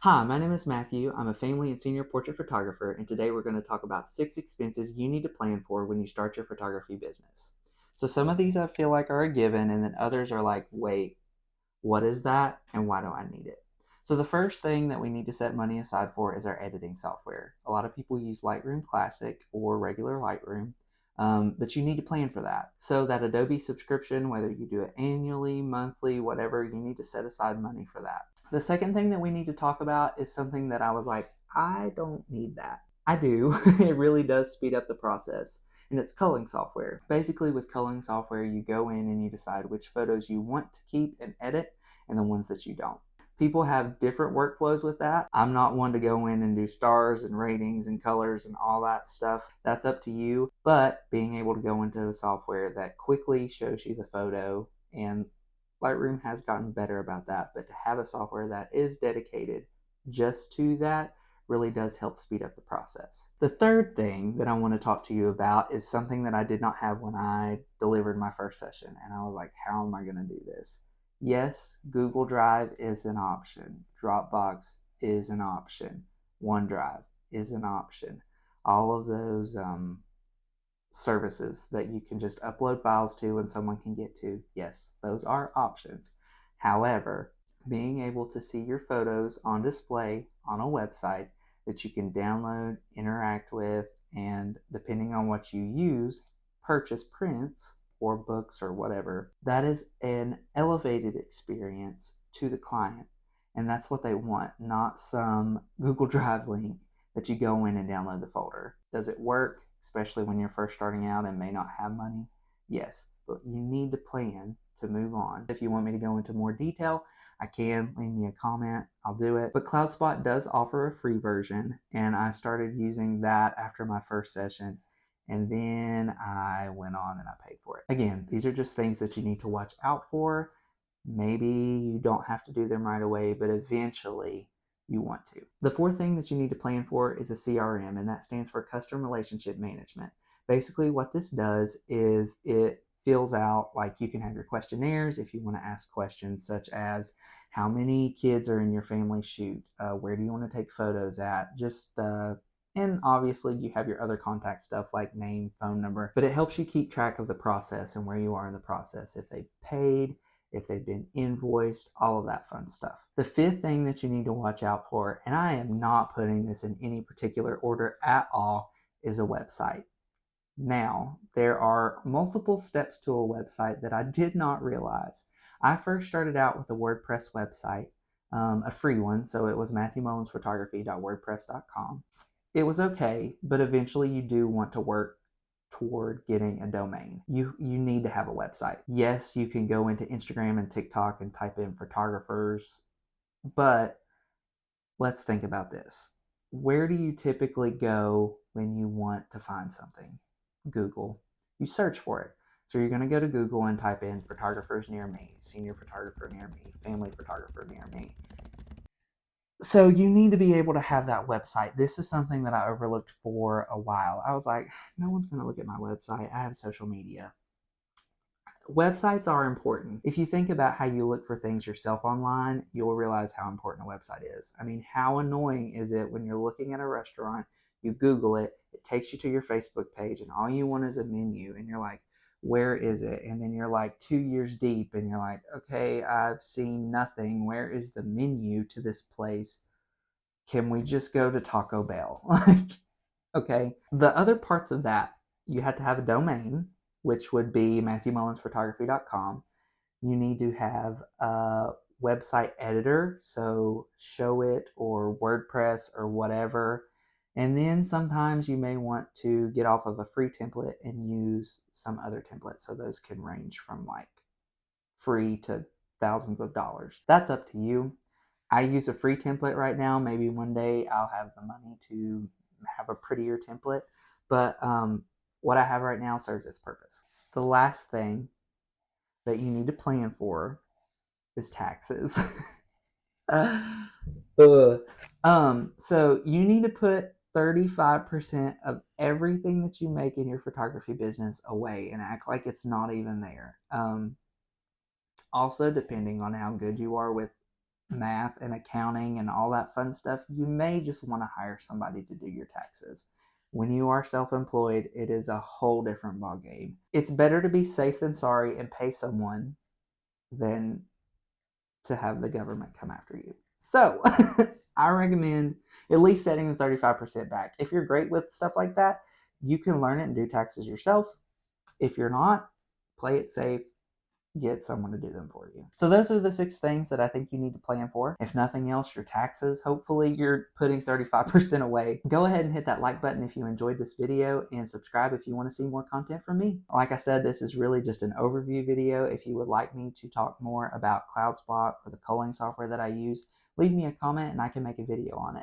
Hi, my name is Matthew. I'm a family and senior portrait photographer, and today we're going to talk about 6 expenses you need to plan for when you start your photography business. So, some of these I feel like are a given, and then others are like, wait, what is that, and why do I need it? So, the first thing that we need to set money aside for is our editing software. A lot of people use Lightroom Classic or regular Lightroom, but you need to plan for that. So, that Adobe subscription, whether you do it annually, monthly, whatever, you need to set aside money for that. The second thing that we need to talk about is something that I was like, I don't need that. I do. It really does speed up the process. And it's culling software. Basically, with culling software, you go in and you decide which photos you want to keep and edit and the ones that you don't. People have different workflows with that. I'm not one to go in and do stars and ratings and colors and all that stuff. That's up to you. But being able to go into a software that quickly shows you the photo, and Lightroom has gotten better about that, but to have a software that is dedicated just to that really does help speed up the process. The third thing that I want to talk to you about is something that I did not have when I delivered my first session, and I was like, how am I going to do this? Yes, Google Drive is an option. Dropbox is an option. OneDrive is an option. All of those services that you can just upload files to and someone can get to, yes, those are options. However, being able to see your photos on display on a website that you can download, interact with, and depending on what you use, purchase prints or books or whatever, that is an elevated experience to the client. And that's what they want, not some Google Drive link that you go in and download the folder. Does it work, especially when you're first starting out and may not have money? Yes, but you need to plan to move on. If you want me to go into more detail, I can. Leave me a comment. I'll do it. But CloudSpot does offer a free version, and I started using that after my first session. And then I went on and I paid for it. Again, these are just things that you need to watch out for. Maybe you don't have to do them right away, but eventually you want to. The fourth thing that you need to plan for is a CRM, and that stands for Customer Relationship Management. Basically, what this does is it fills out, like, you can have your questionnaires if you want to ask questions such as how many kids are in your family shoot, where do you want to take photos at, and obviously you have your other contact stuff like name, phone number, but it helps you keep track of the process and where you are in the process, if they paid, if they've been invoiced, all of that fun stuff. The fifth thing that you need to watch out for, and I am not putting this in any particular order at all, is a website. Now, there are multiple steps to a website that I did not realize. I first started out with a WordPress website, a free one, so it was matthewmullinsphotography.wordpress.com. It was okay, but eventually you do want to work toward getting a domain. You need to have a website. Yes, you can go into Instagram and TikTok and type in photographers, but let's think about this. Where do you typically go when you want to find something? Google. You search for it. So you're going to go to Google and type in photographers near me, senior photographer near me, family photographer near me. So you need to be able to have that website. This is something that I overlooked for a while. I was like, no one's going to look at my website. I have social media. Websites are important. If you think about how you look for things yourself online, you'll realize how important a website is. I mean, how annoying is it when you're looking at a restaurant, you Google it, it takes you to your Facebook page, and all you want is a menu, and you're like, where is it? And then you're like 2 years deep, and you're like, okay, I've seen nothing. Where is the menu to this place? Can we just go to Taco Bell? Like, okay. The other parts of that, you had to have a domain, which would be matthewmullinsphotography.com. You need to have a website editor, so Showit or WordPress or whatever. And then sometimes you may want to get off of a free template and use some other template. So those can range from like free to thousands of dollars. That's up to you. I use a free template right now. Maybe one day I'll have the money to have a prettier template. But what I have right now serves its purpose. The last thing that you need to plan for is taxes. So you need to put 35% of everything that you make in your photography business away and act like it's not even there. Also, depending on how good you are with math and accounting and all that fun stuff, you may just want to hire somebody to do your taxes. When you are self-employed, it is a whole different ballgame. It's better to be safe than sorry and pay someone than to have the government come after you. So I recommend at least setting the 35% back. If you're great with stuff like that, you can learn it and do taxes yourself. If you're not, play it safe, get someone to do them for you. So those are the 6 things that I think you need to plan for. If nothing else, your taxes. Hopefully you're putting 35% away. Go ahead and hit that like button if you enjoyed this video, and subscribe if you want to see more content from me. Like I said, this is really just an overview video. If you would like me to talk more about CloudSpot or the culling software that I use, leave me a comment and I can make a video on it.